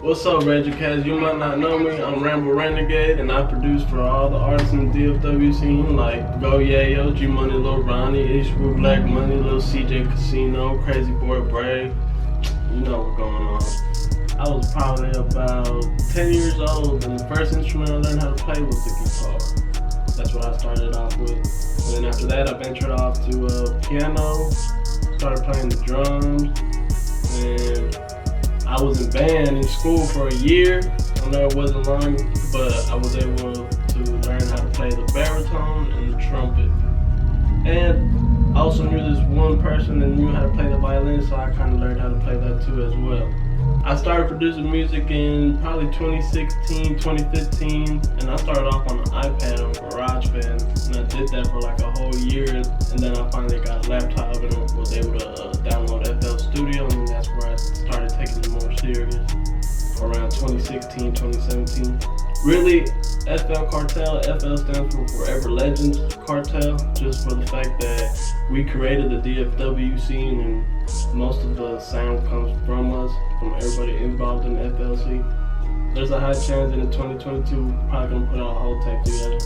What's up, Ragercast? You might not know me. I'm Rambo Renegade, and I produce for all the artists in the DFW scene like Go Yayo, G Money, Lil Ronnie, Ishru, Black Money, Lil CJ Casino, Crazy Boy Brave. You know what's going on. I was probably about 10 years old, and the first instrument I learned how to play was the guitar. That's what I started off with. And then after that, I ventured off to piano, started playing the drums, and I was in band in school for a year. I know it wasn't long, but I was able to learn how to play the baritone and the trumpet. And I also knew this one person that knew how to play the violin, so I kind of learned how to play that too as well. I started producing music in probably 2016, 2015, and I started off on an iPad on GarageBand, and I did that for like a whole year, and then I finally got a laptop and was able to download FL Studio, and that's where I started taking it more serious around 2016, 2017. Really, FL Cartel, FL stands for Forever Legends Cartel, just for the fact that we created the DFW scene and most of the sound comes from us, from everybody involved in the FLC. There's a high chance that in 2022 we're probably gonna put our whole tape together.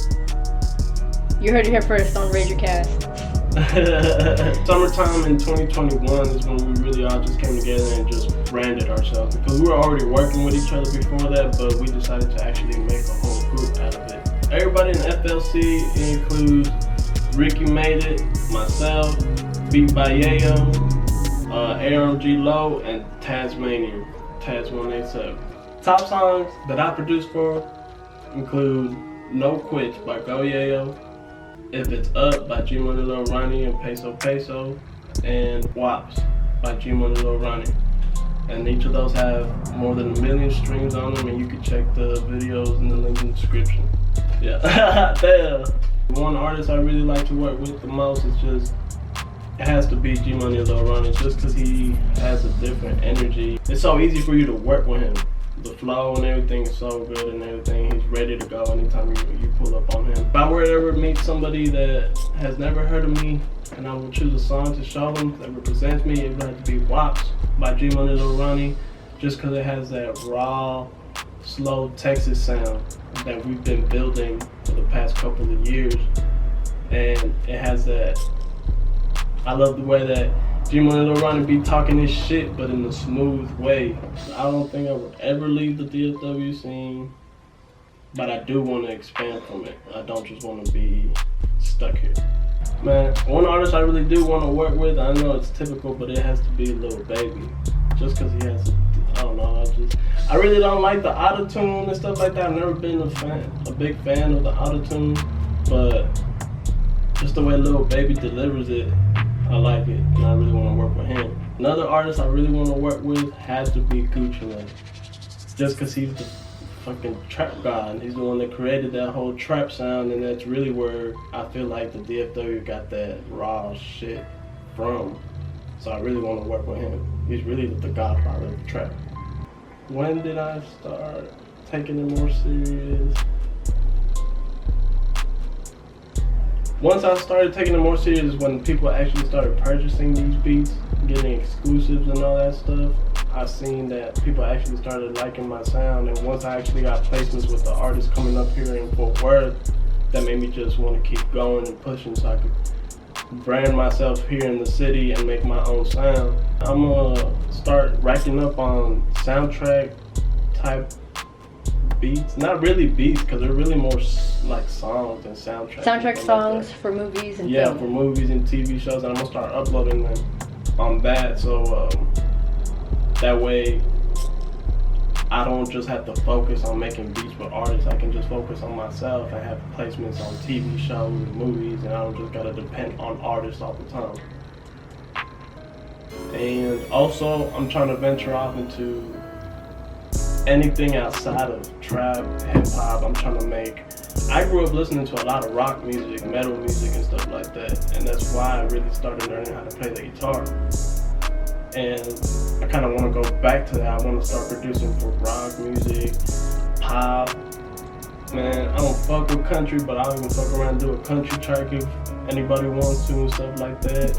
You heard it here first on Ragercast. Summertime in 2021 is when we really all just came together and just branded ourselves, because we were already working with each other before that, but we decided to actually make a whole group out of it. Everybody in FLC includes Ricky Made It, myself, Beat by Yayo, ARMG Low, and Tasmanian, Taz 187. Top songs that I produced for include No Quits by Go Yayo, If It's Up by G Money, Lil Ronnie and Peso Peso, and WAPs by G Money, Lil Ronnie. And each of those have more than 1 million streams on them, and you can check the videos in the link in the description. Yeah, damn. One artist I really like to work with the most is it has to be G Money, Lil Ronnie, just because he has a different energy. It's so easy for you to work with him. The flow and everything is so good and everything. He's ready to go anytime you pull up on him. If I were to ever meet somebody that has never heard of me and I will choose a song to show them that represents me, it would have to be WAPs by G Money, Lil Ronnie, just because it has that raw, slow Texas sound that we've been building for the past couple of years. And it has that, I love the way that G Money, Lil Ronnie be talking this shit, but in a smooth way. I don't think I would ever leave the DFW scene, but I do want to expand from it. I don't just want to be stuck here. Man, one artist I really do want to work with, I know it's typical, but it has to be Lil Baby. Just because he has I don't know, I really don't like the auto-tune and stuff like that. I've never been a big fan of the auto-tune, but just the way Lil Baby delivers it, I like it, and I really want to work with him. Another artist I really want to work with has to be Gucci Mane. Just because he's the fucking trap god. He's the one that created that whole trap sound, and that's really where I feel like the DFW got that raw shit from. So I really want to work with him. He's really the godfather of the trap. When did I start taking it more serious? Once I started taking it more serious is when people actually started purchasing these beats, getting exclusives and all that stuff. I seen that people actually started liking my sound, and once I actually got placements with the artists coming up here in Fort Worth, that made me just want to keep going and pushing so I could brand myself here in the city and make my own sound. I'm gonna start racking up on soundtrack type beats. Not really beats, because they're really more like songs and soundtracks. Soundtrack songs for movies and yeah, film. for movies and TV shows, and I'm gonna start uploading them on that, so that way I don't just have to focus on making beats with artists. I can just focus on myself and have placements on TV shows and movies, and I don't just gotta depend on artists all the time. And also, I'm trying to venture off into anything outside of trap, hip-hop. I'm trying to I grew up listening to a lot of rock music, metal music and stuff like that, and that's why I really started learning how to play the guitar. And I kind of want to go back to that. I want to start producing for rock music, pop. Man, I don't fuck with country, but I'll even fuck around and do a country track if anybody wants to and stuff like that.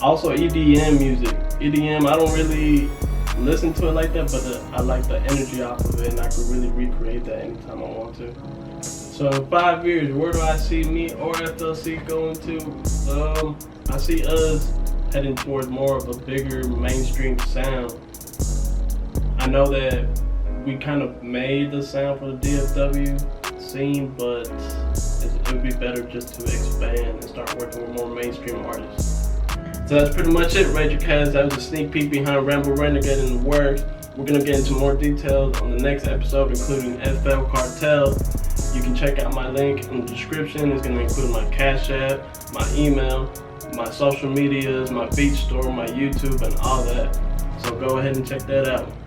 Also EDM music. EDM, I don't really listen to it like that, but I like the energy off of it, and I could really recreate that anytime I want to. So in 5 years, where do I see me or FLC going to? I see us heading towards more of a bigger mainstream sound. I know that we kind of made the sound for the DFW scene, but it would be better just to expand and start working with more mainstream artists. So that's pretty much it, Ragercast. That was a sneak peek behind Rambo Renegade in the works. We're going to get into more details on the next episode, including FL Cartel. You can check out my link in the description. It's going to include my Cash App, my email, my social medias, my beat store, my YouTube, and all that. So go ahead and check that out.